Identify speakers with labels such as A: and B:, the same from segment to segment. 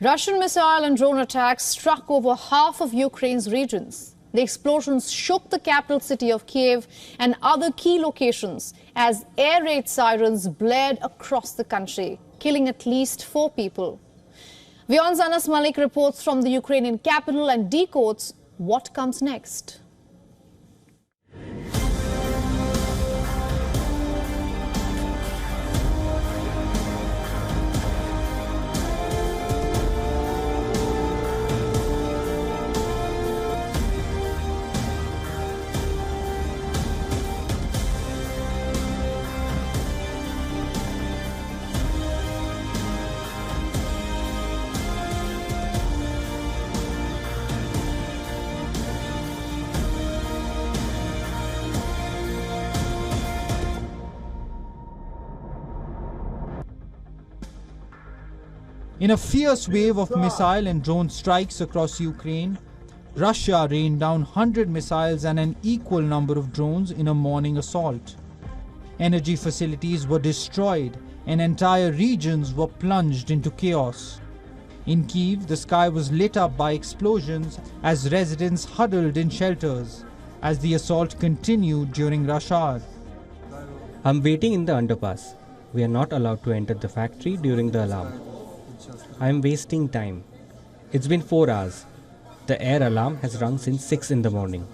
A: Russian missile and drone attacks struck over half of Ukraine's regions. The explosions shook the capital city of Kyiv and other key locations as air raid sirens blared across the country, killing at least 4 people. WION's Anas Malik reports from the Ukrainian capital and decodes what comes next.
B: In a fierce wave of missile and drone strikes across Ukraine, Russia rained down 100 missiles and an equal number of drones in a morning assault. Energy facilities were destroyed and entire regions were plunged into chaos. In Kyiv, the sky was lit up by explosions as residents huddled in shelters as the assault continued during rush hour.
C: I'm waiting in the underpass. We are not allowed to enter the factory during the alarm. I am wasting time. It's been 4 hours. The air alarm has rung since 6 in the morning.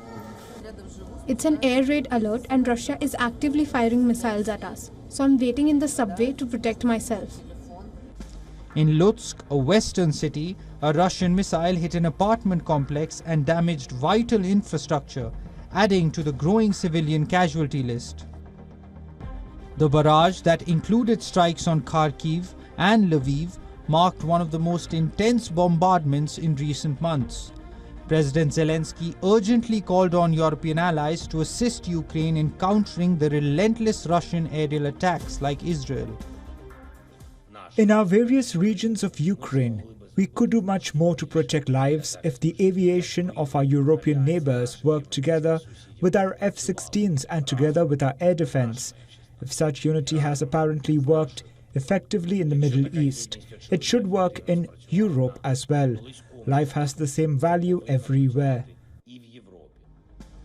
D: It's an air raid alert and Russia is actively firing missiles at us. So I'm waiting in the subway to protect myself.
B: In Lutsk, a western city, a Russian missile hit an apartment complex and damaged vital infrastructure, adding to the growing civilian casualty list. The barrage that included strikes on Kharkiv and Lviv marked one of the most intense bombardments in recent months. President Zelensky urgently called on European allies to assist Ukraine in countering the relentless Russian aerial attacks like Israel.
E: In our various regions of Ukraine, we could do much more to protect lives if the aviation of our European neighbors worked together with our F-16s and together with our air defense. If such unity has apparently worked effectively in the Middle East, it should work in Europe as well. Life has the same value everywhere.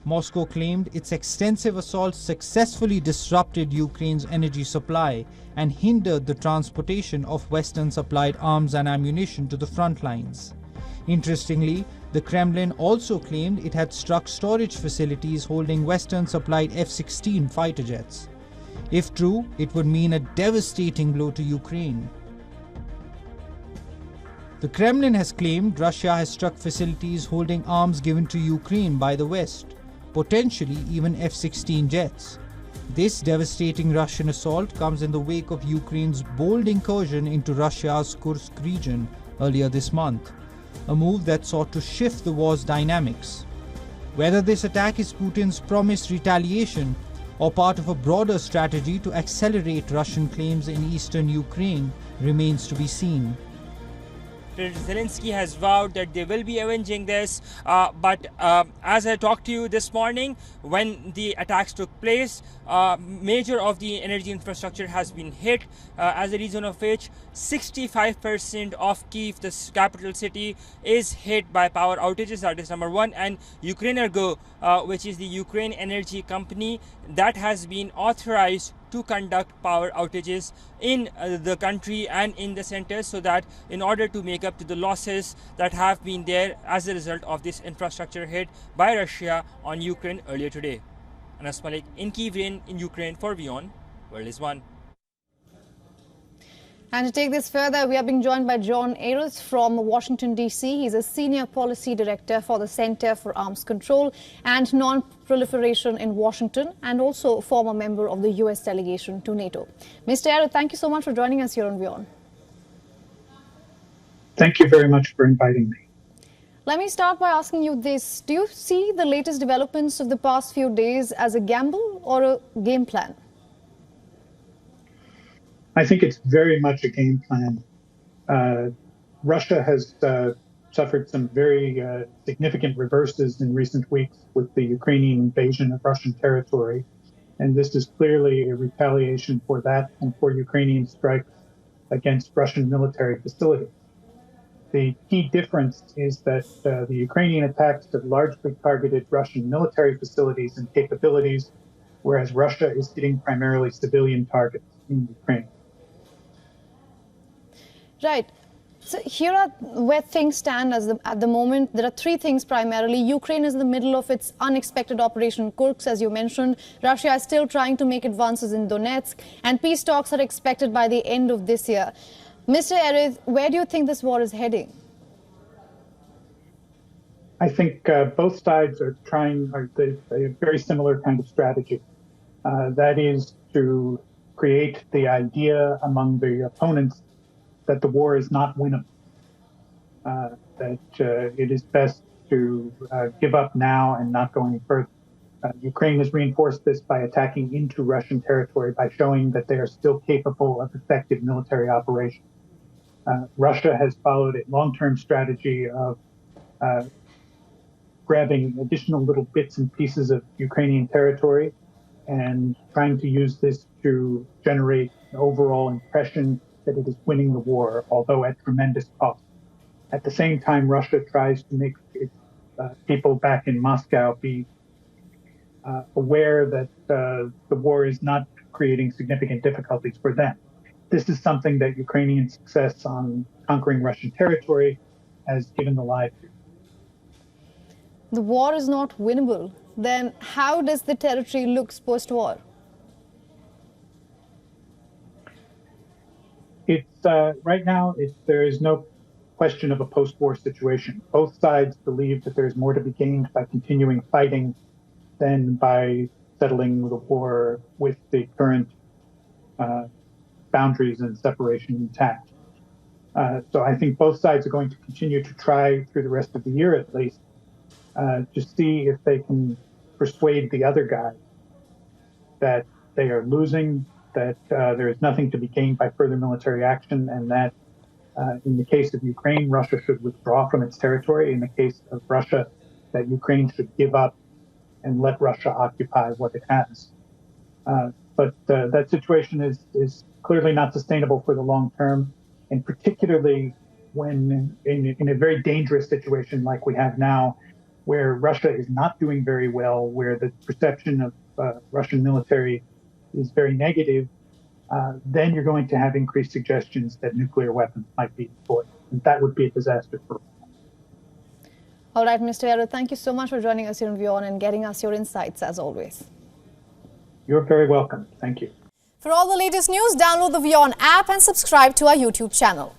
B: Moscow claimed its extensive assaults successfully disrupted Ukraine's energy supply and hindered the transportation of Western-supplied arms and ammunition to the front lines. Interestingly, the Kremlin also claimed it had struck storage facilities holding Western-supplied F-16 fighter jets. If true, it would mean a devastating blow to Ukraine. The Kremlin has claimed Russia has struck facilities holding arms given to Ukraine by the West, potentially even F-16 jets. This devastating Russian assault comes in the wake of Ukraine's bold incursion into Russia's Kursk region earlier this month, a move that sought to shift the war's dynamics. Whether this attack is Putin's promised retaliation or part of a broader strategy to accelerate Russian claims in eastern Ukraine remains to be seen.
F: President Zelensky has vowed that they will be avenging this, but as I talked to you this morning, when the attacks took place, major of the energy infrastructure has been hit, as a reason of which 65% of Kyiv, the capital city, is hit by power outages. That is number one. And Ukrainergo, which is the Ukraine energy company that has been authorized to conduct power outages in the country and in the centers, so that in order to make up to the losses that have been there as a result of this infrastructure hit by Russia on Ukraine earlier today. Anas Malik in Kyiv, in Ukraine for WION World is One.
A: And to take this further, we are being joined by John Ayres from Washington, D.C. He's a Senior Policy Director for the Center for Arms Control and Non-Proliferation in Washington, and also former member of the U.S. delegation to NATO. Mr. Ayres, thank you so much for joining us here on WION.
G: Thank you very much for inviting me.
A: Let me start by asking you this. Do you see the latest developments of the past few days as a gamble or a game plan?
G: I think it's very much a game plan. Russia has suffered some very significant reverses in recent weeks with the Ukrainian invasion of Russian territory. And this is clearly a retaliation for that and for Ukrainian strikes against Russian military facilities. The key difference is that the Ukrainian attacks have largely targeted Russian military facilities and capabilities, whereas Russia is hitting primarily civilian targets in Ukraine.
A: Right. So here are where things stand at the moment. There are three things primarily. Ukraine is in the middle of its unexpected Operation Kursk, as you mentioned. Russia is still trying to make advances in Donetsk, and peace talks are expected by the end of this year. Mr. Erez, where do you think this war is heading?
G: I think both sides are trying a very similar kind of strategy. That is to create the idea among the opponents that the war is not winnable, that it is best to give up now and not go any further. Ukraine has reinforced this by attacking into Russian territory, by showing that they are still capable of effective military operations. Russia has followed a long-term strategy of grabbing additional little bits and pieces of Ukrainian territory and trying to use this to generate an overall impression that it is winning the war, although at tremendous cost. At the same time, Russia tries to make its people back in Moscow be aware that the war is not creating significant difficulties for them. This is something that Ukrainian success on conquering Russian territory has given the lie to.
A: The war is not winnable. Then how does the territory look post-war?
G: It's right now, there is no question of a post-war situation. Both sides believe that there's more to be gained by continuing fighting than by settling the war with the current boundaries and separation intact. So I think both sides are going to continue to try through the rest of the year at least to see if they can persuade the other guy that they are losing, that there is nothing to be gained by further military action, and that in the case of Ukraine, Russia should withdraw from its territory. In the case of Russia, that Ukraine should give up and let Russia occupy what it has. But that situation is clearly not sustainable for the long term, and particularly when in a very dangerous situation like we have now, where Russia is not doing very well, where the perception of Russian military is very negative, then you're going to have increased suggestions that nuclear weapons might be employed. And that would be a disaster for us.
A: All right, Mr. Erez, thank you so much for joining us here on WION and getting us your insights as always.
G: You're very welcome. Thank you.
A: For all the latest news, download the WION app and subscribe to our YouTube channel.